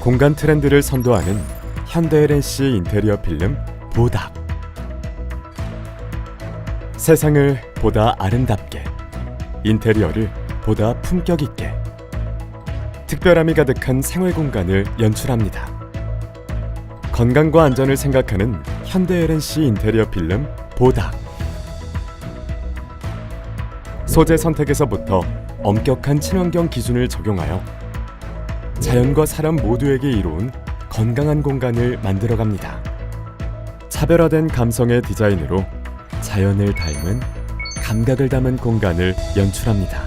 공간 트렌드를 선도하는 현대 LNC 인테리어 필름 보닥. 세상을 보다 아름답게, 인테리어를 보다 품격 있게, 특별함이 가득한 생활 공간을 연출합니다. 건강과 안전을 생각하는 현대 LNC 인테리어 필름 보닥. 소재 선택에서부터 엄격한 친환경 기준을 적용하여 자연과 사람 모두에게 이로운 건강한 공간을 만들어갑니다. 차별화된 감성의 디자인으로 자연을 닮은 감각을 담은 공간을 연출합니다.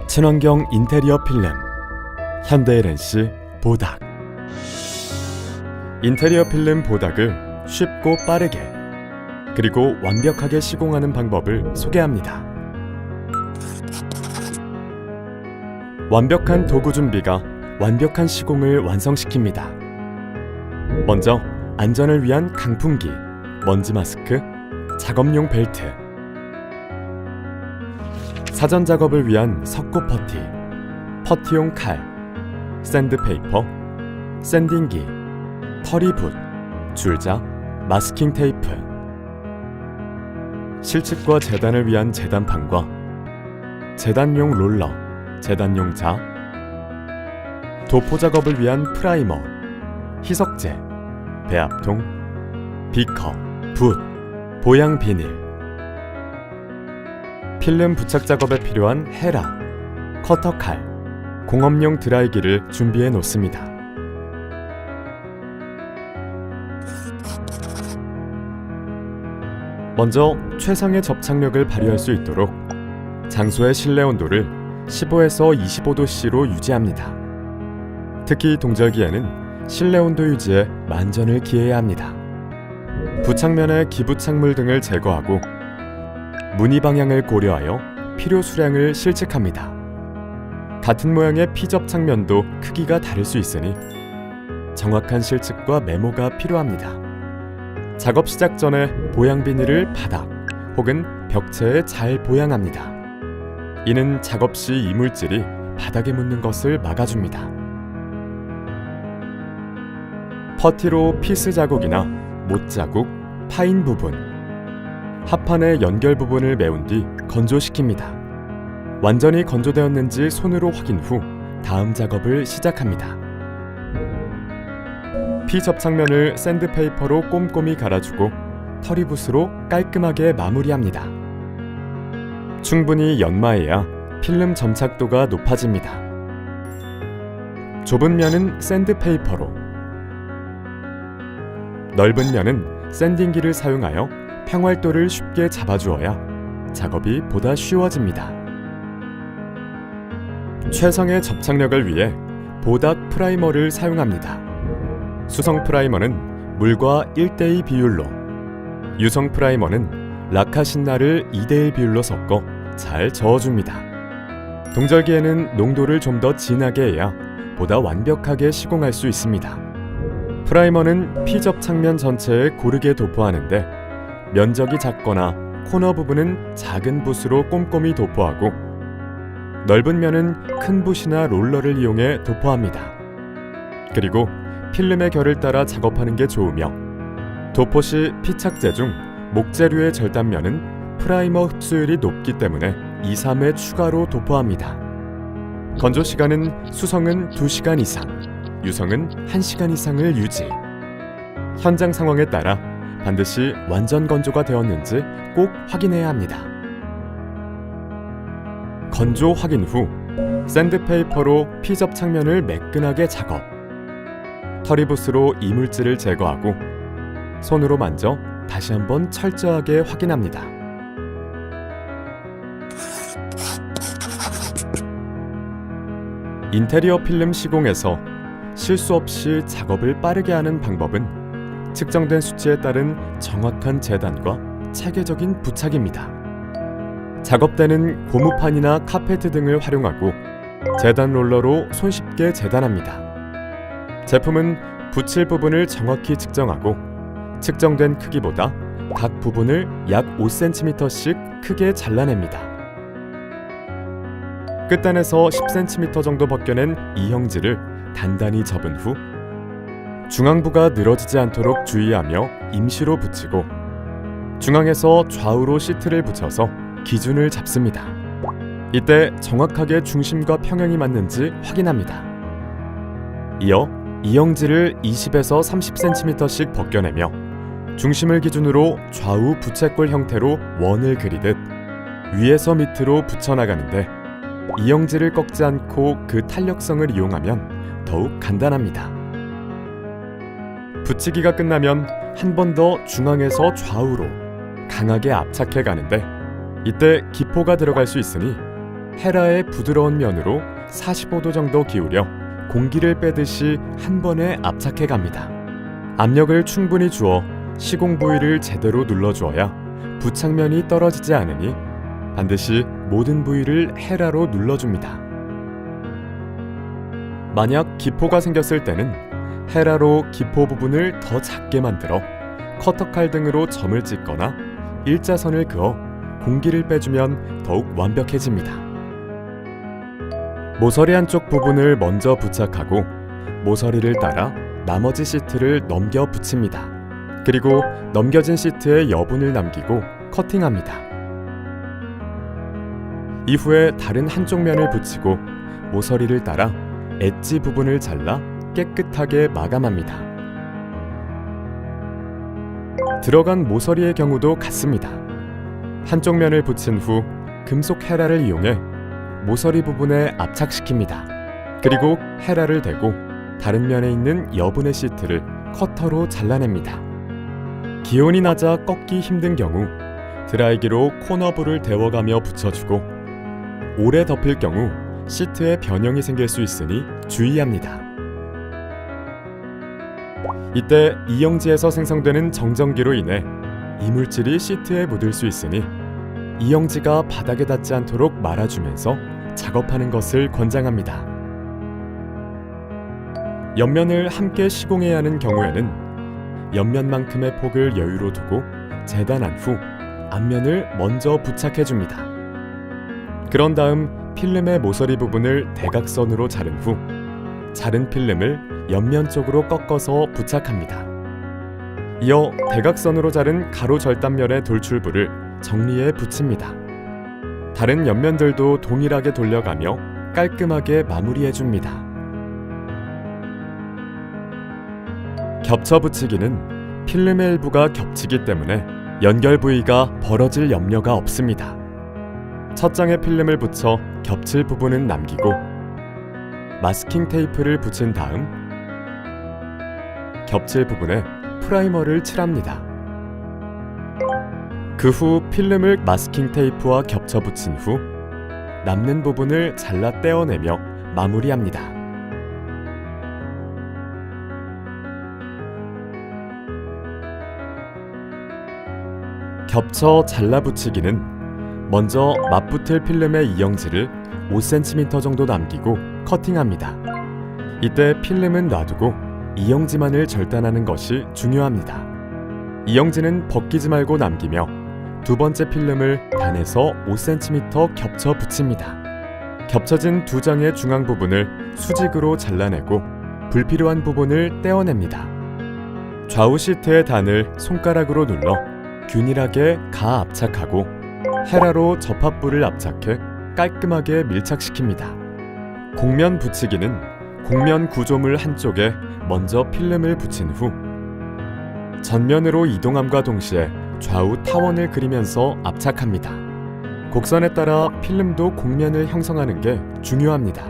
친환경 인테리어 필름 현대 LNC 보닥. 인테리어 필름 보닥을 쉽고 빠르게 그리고 완벽하게 시공하는 방법을 소개합니다. 완벽한 도구 준비가 완벽한 시공을 완성시킵니다. 먼저 안전을 위한 강풍기, 먼지 마스크, 작업용 벨트, 사전 작업을 위한 석고 퍼티, 퍼티용 칼, 샌드페이퍼, 샌딩기, 터리붓, 줄자, 마스킹 테이프, 실측과 재단을 위한 재단판과 재단용 롤러, 재단용 자, 도포 작업을 위한 프라이머, 희석제, 배합통, 비커, 붓, 보양 비닐, 필름 부착 작업에 필요한 헤라, 커터칼, 공업용 드라이기를 준비해 놓습니다. 먼저 최상의 접착력을 발휘할 수 있도록 장소의 실내 온도를 15에서 25도씨로 유지합니다. 특히 동절기에는 실내 온도 유지에 만전을 기해야 합니다. 부착면의 기부착물 등을 제거하고 무늬 방향을 고려하여 필요 수량을 실측합니다. 같은 모양의 피접착면도 크기가 다를 수 있으니 정확한 실측과 메모가 필요합니다. 작업 시작 전에 보양 비닐을 바닥 혹은 벽체에 잘 보양합니다. 이는 작업 시 이물질이 바닥에 묻는 것을 막아줍니다. 퍼티로 피스 자국이나 못 자국, 파인 부분, 합판의 연결 부분을 메운 뒤 건조시킵니다. 완전히 건조되었는지 손으로 확인 후 다음 작업을 시작합니다. 피접착면을 샌드페이퍼로 꼼꼼히 갈아주고 터리붓으로 깔끔하게 마무리합니다. 충분히 연마해야 필름 점착도가 높아집니다. 좁은 면은 샌드페이퍼로, 넓은 면은 샌딩기를 사용하여 평활도를 쉽게 잡아주어야 작업이 보다 쉬워집니다. 최상의 접착력을 위해 보닥 프라이머를 사용합니다. 수성 프라이머는 물과 1:2 비율로, 유성 프라이머는 라카신나를 2:1 비율로 섞어 잘 저어줍니다. 동절기에는 농도를 좀 더 진하게 해야 보다 완벽하게 시공할 수 있습니다. 프라이머는 피접착면 전체에 고르게 도포하는데 면적이 작거나 코너 부분은 작은 붓으로 꼼꼼히 도포하고 넓은 면은 큰 붓이나 롤러를 이용해 도포합니다. 그리고 필름의 결을 따라 작업하는 게 좋으며 도포 시 피착제 중 목재류의 절단면은 프라이머 흡수율이 높기 때문에 2-3회 추가로 도포합니다. 건조 시간은 수성은 2시간 이상, 유성은 1시간 이상을 유지. 현장 상황에 따라 반드시 완전 건조가 되었는지 꼭 확인해야 합니다. 건조 확인 후 샌드페이퍼로 피접착면을 매끈하게 작업, 터리붓으로 이물질을 제거하고 손으로 만져 다시 한번 철저하게 확인합니다. 인테리어 필름 시공에서 실수 없이 작업을 빠르게 하는 방법은 측정된 수치에 따른 정확한 재단과 체계적인 부착입니다. 작업대는 고무판이나 카페트 등을 활용하고 재단 롤러로 손쉽게 재단합니다. 제품은 붙일 부분을 정확히 측정하고 측정된 크기보다 각 부분을 약 5cm씩 크게 잘라냅니다. 끝단에서 10cm 정도 벗겨낸 이형지를 단단히 접은 후 중앙부가 늘어지지 않도록 주의하며 임시로 붙이고 중앙에서 좌우로 시트를 붙여서 기준을 잡습니다. 이때 정확하게 중심과 평행이 맞는지 확인합니다. 이어 이영지를 20에서 30cm씩 벗겨내며 중심을 기준으로 좌우 부채꼴 형태로 원을 그리듯 위에서 밑으로 붙여나가는데 이영지를 꺾지 않고 그 탄력성을 이용하면 더욱 간단합니다. 붙이기가 끝나면 한 번 더 중앙에서 좌우로 강하게 압착해 가는데 이때 기포가 들어갈 수 있으니 헤라의 부드러운 면으로 45도 정도 기울여 공기를 빼듯이 한 번에 압착해 갑니다. 압력을 충분히 주어 시공 부위를 제대로 눌러주어야 부착면이 떨어지지 않으니 반드시 모든 부위를 헤라로 눌러줍니다. 만약 기포가 생겼을 때는 헤라로 기포 부분을 더 작게 만들어 커터칼 등으로 점을 찍거나 일자선을 그어 공기를 빼주면 더욱 완벽해집니다. 모서리 한쪽 부분을 먼저 부착하고 모서리를 따라 나머지 시트를 넘겨 붙입니다. 그리고 넘겨진 시트에 여분을 남기고 커팅합니다. 이후에 다른 한쪽 면을 붙이고 모서리를 따라 엣지 부분을 잘라 깨끗하게 마감합니다. 들어간 모서리의 경우도 같습니다. 한쪽 면을 붙인 후 금속 헤라를 이용해 모서리 부분에 압착시킵니다. 그리고 헤라를 대고 다른 면에 있는 여분의 시트를 커터로 잘라냅니다. 기온이 낮아 꺾기 힘든 경우 드라이기로 코너부를 데워가며 붙여주고 오래 덮일 경우 시트에 변형이 생길 수 있으니 주의합니다. 이때 이영지에서 생성되는 정전기로 인해 이물질이 시트에 묻을 수 있으니 이영지가 바닥에 닿지 않도록 말아주면서 작업하는 것을 권장합니다. 옆면을 함께 시공해야 하는 경우에는 옆면만큼의 폭을 여유로 두고 재단한 후 앞면을 먼저 부착해줍니다. 그런 다음 필름의 모서리 부분을 대각선으로 자른 후 자른 필름을 옆면 쪽으로 꺾어서 부착합니다. 이어 대각선으로 자른 가로 절단면의 돌출부를 정리해 붙입니다. 다른 옆면들도 동일하게 돌려가며 깔끔하게 마무리해줍니다. 겹쳐 붙이기는 필름의 일부가 겹치기 때문에 연결 부위가 벌어질 염려가 없습니다. 첫 장에 필름을 붙여 겹칠 부분은 남기고 마스킹 테이프를 붙인 다음 겹칠 부분에 프라이머를 칠합니다. 그 후 필름을 마스킹 테이프와 겹쳐 붙인 후 남는 부분을 잘라 떼어내며 마무리합니다. 겹쳐 잘라 붙이기는 먼저 맞붙을 필름의 이영지를 5cm 정도 남기고 커팅합니다. 이때 필름은 놔두고 이영지만을 절단하는 것이 중요합니다. 이영지는 벗기지 말고 남기며 두 번째 필름을 단에서 5cm 겹쳐 붙입니다. 겹쳐진 두 장의 중앙 부분을 수직으로 잘라내고 불필요한 부분을 떼어냅니다. 좌우 시트의 단을 손가락으로 눌러 균일하게 가압착하고 헤라로 접합부를 압착해 깔끔하게 밀착시킵니다. 곡면 붙이기는 곡면 구조물 한쪽에 먼저 필름을 붙인 후 전면으로 이동함과 동시에 좌우 타원을 그리면서 압착합니다. 곡선에 따라 필름도 곡면을 형성하는 게 중요합니다.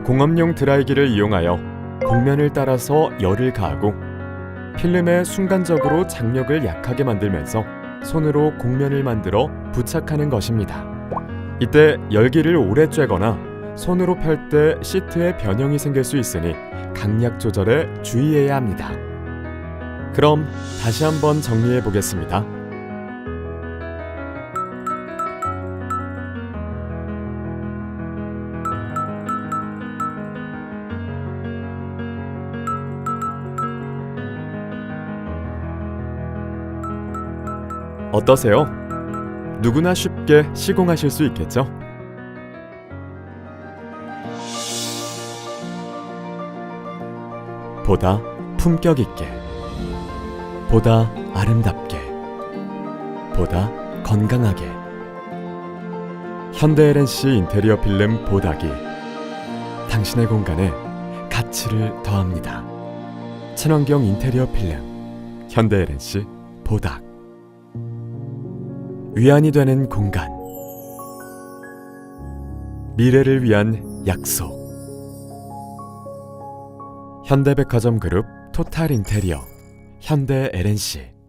공업용 드라이기를 이용하여 곡면을 따라서 열을 가하고 필름에 순간적으로 장력을 약하게 만들면서 손으로 곡면을 만들어 부착하는 것입니다. 이때 열기를 오래 쬐거나 손으로 펼 때 시트에 변형이 생길 수 있으니 강약 조절에 주의해야 합니다. 그럼 다시 한번 정리해 보겠습니다. 어떠세요? 누구나 쉽게 시공하실 수 있겠죠? 보다 품격 있게, 보다 아름답게, 보다 건강하게. 현대 LNC 인테리어 필름 보닥이 당신의 공간에 가치를 더합니다. 친환경 인테리어 필름 현대 LNC 보닥. 위안이 되는 공간, 미래를 위한 약속. 현대백화점 그룹 토탈 인테리어 현대 LNC.